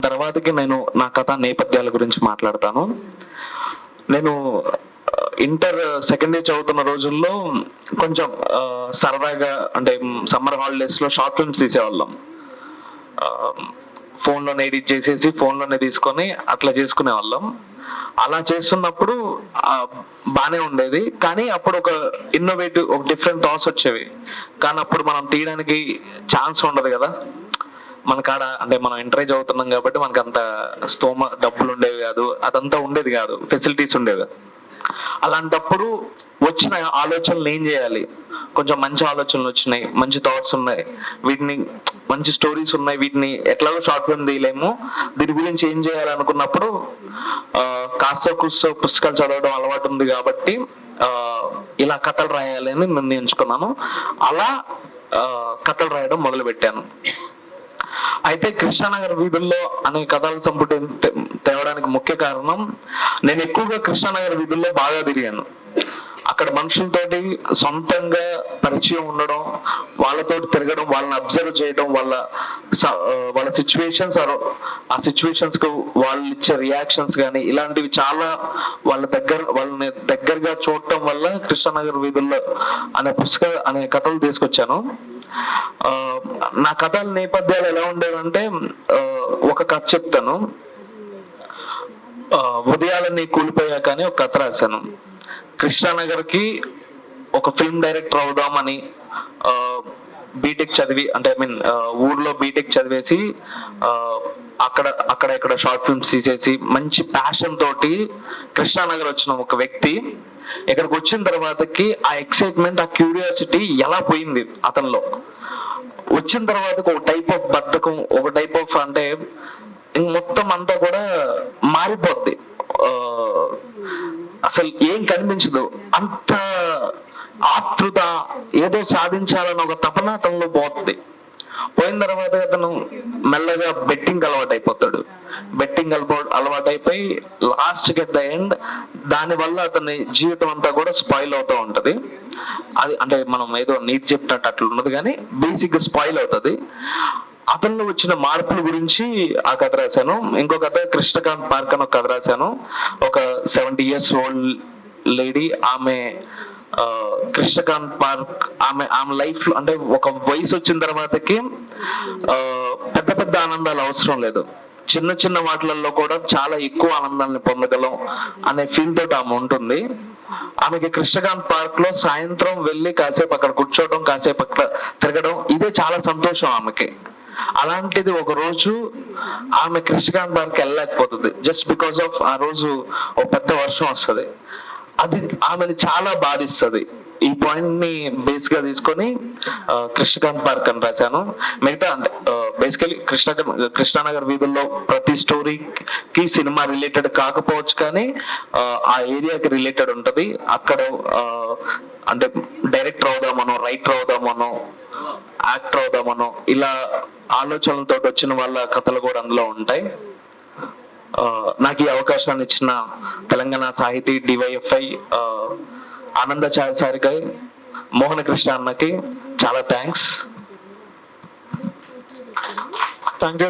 తర్వాతకి నేను నా కథ నేపథ్యాల గురించి మాట్లాడతాను. నేను ఇంటర్ సెకండ్ ఇయర్ చదువుతున్న రోజుల్లో కొంచెం సరదాగా అంటే సమ్మర్ హాలిడేస్ లో షార్ట్ ఫిల్మ్స్ తీసేవాళ్ళం. ఫోన్లోనే ఎడిట్ చేసేసి ఫోన్లోనే తీసుకొని అట్లా చేసుకునే వాళ్ళం. అలా చేస్తున్నప్పుడు బానే ఉండేది, కానీ అప్పుడు ఒక ఇన్నోవేటివ్ ఒక డిఫరెంట్ థాట్స్ వచ్చేవి. కానీ అప్పుడు మనం తీయడానికి ఛాన్స్ ఉండదు కదా, మన కాడ అంటే మనం ఎంకరేజ్ అవుతున్నాం కాబట్టి మనకు అంత డబ్బులు ఉండేవి కాదు, అదంతా ఉండేది కాదు, ఫెసిలిటీస్ ఉండేవి. అలాంటప్పుడు వచ్చిన ఆలోచనలు ఏం చేయాలి, కొంచెం మంచి ఆలోచనలు వచ్చినాయి, మంచి థాట్స్ ఉన్నాయి, వీటిని మంచి స్టోరీస్ ఉన్నాయి, వీటిని ఎట్లాగో షార్ట్ ఫిల్మ్ తీయలేము, దీని గురించి ఏం చేయాలనుకున్నప్పుడు కాస్త కూస్తో పుస్తకాలు చదవడం అలవాటు ఉంది కాబట్టి ఇలా కథలు రాయాలని నిర్ణయించుకున్నాను. అలా కథలు రాయడం మొదలు పెట్టాను. అయితే కృష్ణానగర్ వీధుల్లో అనే కథల సంపుటి తేవడానికి ముఖ్య కారణం, నేను ఎక్కువగా కృష్ణానగర్ వీధుల్లో బాగా తిరిగాను. అక్కడ మనుషులతోటి సొంతంగా పరిచయం ఉండడం, వాళ్ళతో తిరగడం, వాళ్ళని అబ్జర్వ్ చేయడం, వాళ్ళ సిచ్యువేషన్స్, ఆ సిచ్యువేషన్స్ కు వాళ్ళు ఇచ్చే రియాక్షన్స్ కానీ ఇలాంటివి చాలా వాళ్ళని దగ్గరగా చూడటం వల్ల కృష్ణానగర్ వీధుల్లో అనే కథలు తీసుకొచ్చాను. నా కథల నేపథ్యాలు ఎలా ఉండేవంటే, ఒక కథ చెప్తాను. ఉదయాలన్నీ కూలిపోయాక అని ఒక కథ రాశాను. కృష్ణానగర్ కి ఒక ఫిల్మ్ డైరెక్టర్ అవుదామని బీటెక్ చదివి అంటే ఊర్లో బీటెక్ చదివేసి అక్కడ షార్ట్ ఫిల్మ్స్ తీసేసి మంచి ప్యాషన్ తోటి కృష్ణానగర్ వచ్చిన ఒక వ్యక్తి ఇక్కడికి వచ్చిన తర్వాతకి ఆ ఎక్సైట్మెంట్, ఆ క్యూరియాసిటీ ఎలా పోయింది అతనిలో. వచ్చిన తర్వాత ఒక టైప్ ఆఫ్ బద్ధకం, ఒక టైప్ ఆఫ్ అంటే మొత్తం అంతా కూడా మారిపోద్ది. అసలు ఏం కనిపించదు, అంత ఆతృత, ఏదో సాధించాలని ఒక తపన అతనిలో పోతుంది. పోయిన తర్వాత అతను మెల్లగా బెట్టింగ్ అలవాటు అయిపోతాడు. బెట్టింగ్ అలవాటు అయిపోయి లాస్ట్ కి ఎట్ ద ఎండ్ దాని వల్ల అతని జీవితం అంతా కూడా స్పాయిల్ అవుతూ ఉంటది. అది అంటే మనం ఏదో నీతి చెప్పినట్టు అట్లా ఉన్నది, కానీ బేసిక్ గా స్పాయిల్ అవుతుంది. అతనిలో వచ్చిన మార్పుల గురించి ఆ కథ రాశాను. ఇంకో కథ కృష్ణకాంత్ పార్క్ అని ఒక కథ రాశాను. ఒక 70 years ఓల్డ్ లేడీ, ఆమె కృష్ణకాంత్ పార్క్ ఆమె లైఫ్ అంటే ఒక వయసు వచ్చిన తర్వాతకి పెద్ద పెద్ద ఆనందాలు అవసరం లేదు, చిన్న చిన్న వాటిలలో కూడా చాలా ఎక్కువ ఆనందాన్ని పొందగలం అనే ఫీల్ తోటి ఆమె ఉంటుంది. ఆమెకి కృష్ణకాంత్ పార్క్ లో సాయంత్రం వెళ్ళి కాసేపు అక్కడ కూర్చోవడం, కాసేపు అక్కడ తిరగడం, ఇదే చాలా సంతోషం ఆమెకి. అలాంటిది ఒక రోజు ఆమె కృష్ణకాంత్ పార్క్ వెళ్ళలేకపోతుంది, జస్ట్ బికాస్ ఆఫ్ ఆ రోజు ఒక పెద్ద వర్షం వస్తుంది. అది ఆమెను చాలా బాధిస్తుంది. ఈ పాయింట్ ని బేస్ గా తీసుకొని కృష్ణకాంత్ పార్క్ అని రాశాను. మిగతా అంటే బేసికలీ కృష్ణానగర్ వీధుల్లో ప్రతి స్టోరీకి సినిమా రిలేటెడ్ కాకపోవచ్చు, కానీ ఆ ఏరియాకి రిలేటెడ్ ఉంటది. అక్కడ అంటే డైరెక్టర్ అవుదామనో, రైటర్ అవుదామనో, యాక్టర్ అవుదామనో ఇలా ఆలోచనలతో వచ్చిన వాళ్ళ కథలు కూడా అందులో ఉంటాయి. నాకు ఈ అవకాశాన్ని ఇచ్చిన తెలంగాణ సాహితీ డివైఎఫ్ఐ ఆనందాచార్య సారికి, మోహన కృష్ణ అన్నకి చాలా థ్యాంక్స్. Thank you.